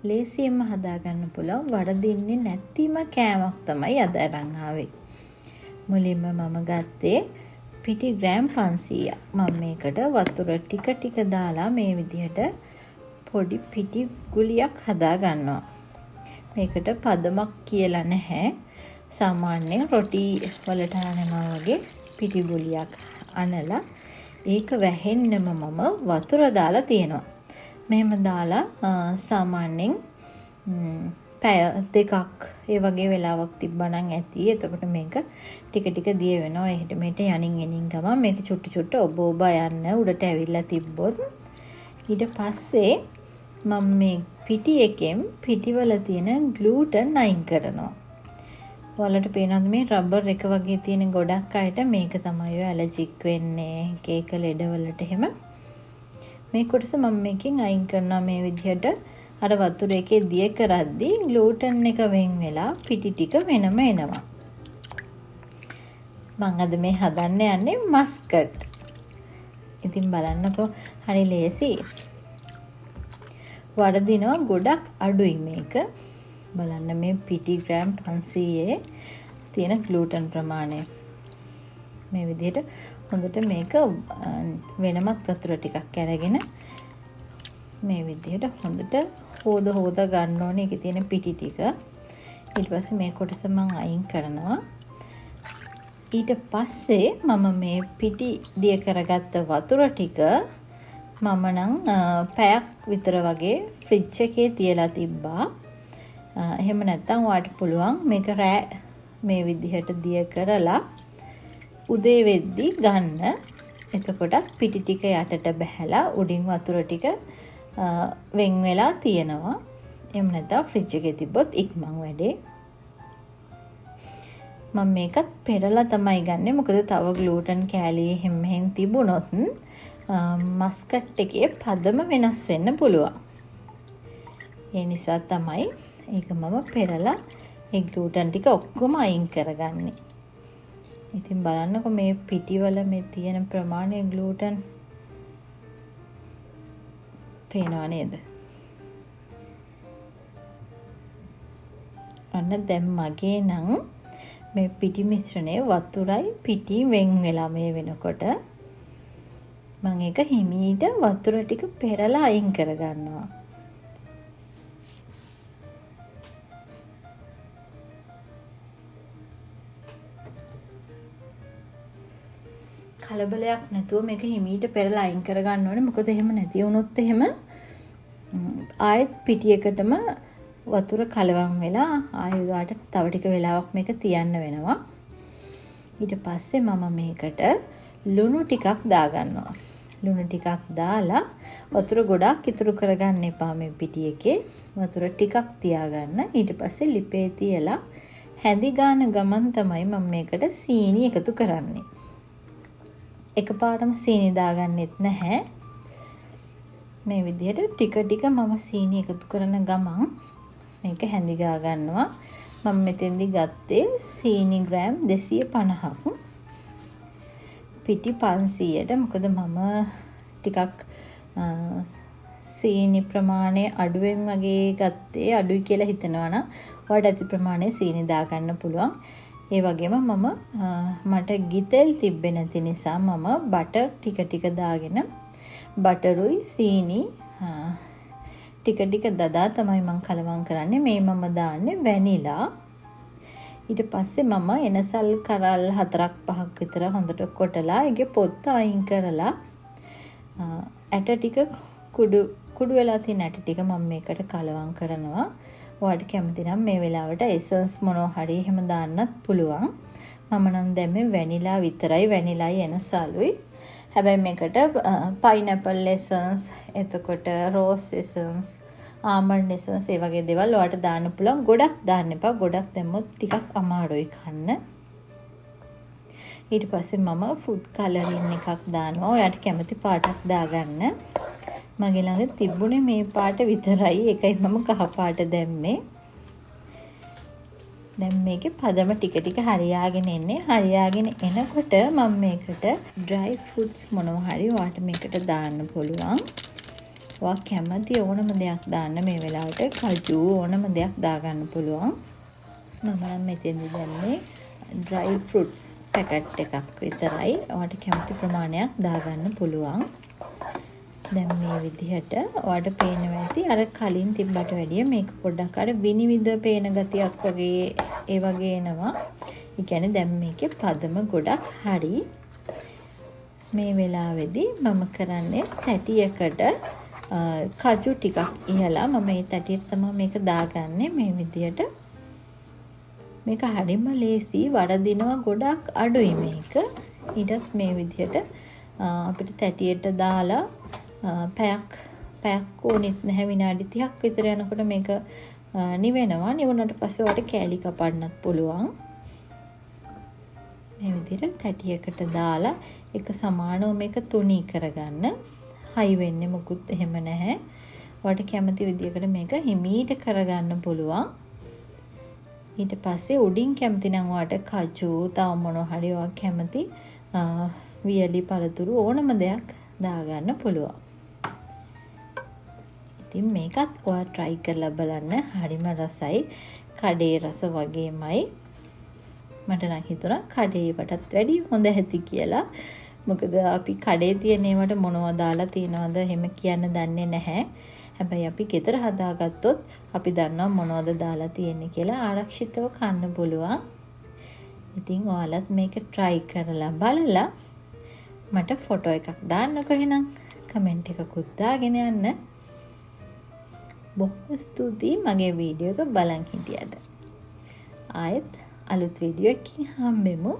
ලේසියෙන්ම හදාගන්න පුළුවන් වරදින්නේ නැතිම කෑමක් තමයි අද අරන් ආවේ. මුලින්ම මම ගත්තේ පිටි ග්‍රෑම් 500ක්. මම මේකට වතුර ටික ටික දාලා මේ විදිහට පොඩි පිටි ගුලියක් හදා ගන්නවා. මේකට පදමක් කියලා නැහැ. සාමාන්‍යයෙන් රොටි වලට අනනවා වගේ පිටි ගුලියක් අනලා ඒක වැහෙන්නම මම වතුර දාලා තියෙනවා. මෙහෙම දාලා සාමාන්‍යයෙන් පැය දෙකක් ඒ වගේ වෙලාවක් තිබ්බනම් ඇති. එතකොට මේක ටික ටික දිය වෙනවා. එහෙට මෙහෙට යනින් එනින් ගමන් මේක චුට්ටු චුට්ටු ඔබ යන්න උඩට ඇවිල්ලා තිබ්බොත් ඊට පස්සේ මම මේ පිටි එකෙන් පිටිවල තියෙන ග්ලූටන් අයින් කරනවා. ඔයාලට පේනවද මේ රබර් එක වගේ තියෙන ගොඩක් අයට මේක තමයි ඔය ඇලර්ජික් වෙන්නේ කේක ලෙඩවලට එහෙම. මේ කොටස මම මේකෙන් අයින් කරනවා මේ විදිහට. අර වතුර එකේ දිය කරද්දී ග්ලූටන් එක වෙන් වෙලා පිටි ටික වෙනම එනවා. මම අද මේ හදන්න යන්නේ මස්කට්. ඉතින් බලන්නකෝ හරි ලේසි. වරදිනවා ගොඩක් අඩුයි මේක. බලන්න මේ පිටි ග්‍රෑම් 500 තියෙන ග්ලූටන් ප්‍රමාණය. මේ විදිහට හොඳට මේක වෙනමත් වතුර ටිකක් අරගෙන මේ විදිහට හොඳට හොද ගන්න ඕනේ. ඒකේ තියෙන පිටි ටික. ඊට පස්සේ මේ කොටස මම අයින් කරනවා. ඊට පස්සේ මම මේ පිටි දිය කරගත්ත වතුර ටික මම නම් පැයක් විතර වගේ ෆ්‍රිජ් එකේ තියලා තිබ්බා. එහෙම නැත්නම් ඔයාලට පුළුවන් මේක රෑ මේ විදිහට දිය කරලා උදේ වෙද්දි ගන්න. එතකොටත් පිටි ටික යටට බහැලා උඩින් වතුර ටික වෙන් වෙලා තියෙනවා. එහෙම නැත්නම් ෆ්‍රිජ් එකේ තිබ්බොත් ඉක්මන් වැඩේ. මම මේකත් පෙරලා තමයි ගන්නෙ. මොකද තව ග්ලූටන් කෑලි හැම්මෙන් තිබුණොත් මස්කට් එකේ පදම වෙනස් වෙන්න පුළුවන්. ඒ නිසා තමයි ඒක මම පෙරලා ඒ ග්ලූටන් ටික ඔක්කොම අයින් කරගන්නේ. ඉතින් බලන්නකො මේ පිටිවල මේ තියෙන ප්‍රමාණය ග්ලූටන් පේනව නේද? අන්න දැන් මගේ නම් මේ පිටි මිශ්‍රණය වතුරයි පිටි වෙන් වෙලා මේ වෙනකොට මම ඒක හිමීට වතුර ටික පෙරලා අයින් කරගන්නවා. කලබලයක් නැතුව මේක හිමීට පෙරලා අයින් කරගන්න ඕනේ. මොකද එහෙම නැති වුණොත් එහෙම ආයෙත් පිටියකටම වතුර කලවම් වෙලා ආයෙත් තව ටික වෙලාවක් මේක තියන්න වෙනවා. ඊට පස්සේ මම මේකට ලුණු ටිකක් දාගන්නවා. ලුණු ටිකක් දාලා වතුර ගොඩක් ඉතුරු කරගන්න එපා මේ පිටි එකේ. වතුර ටිකක් තියාගන්න. ඊට පස්සේ ලිපේ තියලා හැඳි ගන්න ගමන් තමයි මම මේකට සීනි එකතු කරන්නේ. එකපාරටම සීනි දාගන්නෙත් නැහැ. මේ විදිහට ටික ටික මම සීනි එකතු කරන ගමන් මේක හැඳි ගා ගන්නවා. මම මෙතෙන්දි ගත්තේ සීනි ග්‍රෑම් 250ක්. පිටි 500ට. මොකද මම ටිකක් සීනි ප්‍රමාණය අඩුවෙන් වගේ ගත්තේ. අඩුයි කියලා හිතනවා නම් ඔයාලට ඇති ප්‍රමාණය සීනි දාගන්න පුළුවන්. ඒ වගේම මට ගිතෙල් තිබ්බේ නැති නිසා මම බටර් ටික ටික දාගෙන බටරුයි සීනි ටික ටික දදා තමයි මම කලවම් කරන්නේ. මේ මම දාන්නේ වැනිලා. ඊට පස්සේ මම එනසල් කරල් 4-5ක් විතර හොඳට කොටලා ඒකේ පොත්ත අයින් කරලා ඇට ටික කුඩු වෙලා තියෙන ඇට ටික මම මේකට කලවම් කරනවා. ඔයාලට කැමති නම් මේ වෙලාවට එසන්ස් මොනවා හරි එහෙම දාන්නත් පුළුවන්. මම නම් දැම්මේ වැනිලා විතරයි. වැනිලායි එනසලුයි. හැබැයි මේකට පයිනැපල් එසන්ස්, එතකොට රෝස් එසන්ස්, ආමන්ඩ් එසන්ස් ඒ වගේ දේවල් ඔයාලට දාන්න පුළුවන්. ගොඩක් දාන්න එපා. ගොඩක් දැම්මොත් ටිකක් අමාරුයි කන්න. ඊට පස්සේ මම ෆුඩ් කලරින් එකක් දානවා. ඔයාලට කැමති පාටක් දාගන්න. මගේ ළඟ තිබුණේ මේ පාට විතරයි. ඒකයි මම කහ පාට දැම්මේ. දැන් මේකේ පදම ටික ටික හරියාගෙන එන්නේ. හරියාගෙන එනකොට මම මේකට dry fruits මොනවා හරි ඔයාලට මේකට දාන්න පුළුවන්. ඔයා කැමති ඕනම දෙයක් දාන්න මේ වෙලාවට කජු ඕනම දෙයක් දාගන්න පුළුවන්. මම නම් මෙතෙන්දි දැම්මේ ඩ්‍රයි ෆෘට්ස් පැකට් එකක් විතරයි. ඔයාට කැමති ප්‍රමාණයක් දාගන්න පුළුවන්. දැන් මේ විදිහට ඔයාට පේනවා ඇති අර කලින් තිබ්බට වැඩිය මේක පොඩ්ඩක් අර විනිවිද පේන ගතියක් වගේ ඒ වගේ එනවා. ඒ කියන්නේ දැන් මේකේ පදම ගොඩක් හරි. මේ වෙලාවේදී මම කරන්නේ තැටියකට කජු ටිකක් ඉහලා මම මේ තැටියට තමයි මේක දාගන්නේ මේ විදිහට. මේක හරිම ලේසි වරදිනවා ගොඩක් අඩුයි මේක. ඊටත් මේ විදිහට අපිට තැටියට දාලා පැයක් ඕනෙත් නැහැ විනාඩි 30ක් විතර යනකොට මේක නිවෙනවා. නිවුණාට පස්සේ ඔයාලට කෑලි කපන්නත් පුළුවන්. මේ විදිහට තැටියකට දාලා එක සමානව මේක තුනී කරගන්න. හයි වෙන්නේ මොකුත් එහෙම නැහැ. ඔයාලට කැමති විදිහකට මේක හිමීට කරගන්න පුළුවන්. ඊට පස්සේ උඩින් කැමති නම් ඔයාලට කජු තව මොනවා හරි ඔයා කැමති වියලි පළතුරු ඕනම දෙයක් දාගන්න පුළුවන්. ඉතින් මේකත් ඔයා try කරලා බලන්න. හරිම රසයි. කඩේ රස වගේමයි. මට නම් හිතුණා කඩේවටත් වැඩි හොඳ ඇති කියලා. මොකද අපි කඩේ තියෙන ඒවට මොනවද දාලා තියනවද එහෙම කියන්න දන්නේ නැහැ. හැබැයි අපි ගෙදර හදාගත්තොත් අපි දන්නවා මොනවද දාලා තියෙන්නේ කියලා ආරක්ෂිතව කන්න පුළුවන්. ඉතින් ඔයාලත් මේක try කරලා බලලා මට ෆොටෝ එකක් දාන්නකෝ එහෙනම්. කමෙන්ට් එකකුත් දාගෙන යන්න. බොහොම ස්තුතියි මගේ වීඩියෝ එක බලන් හිටියට. ආයෙත් අලුත් වීඩියෝ එකකින් හම්බෙමු.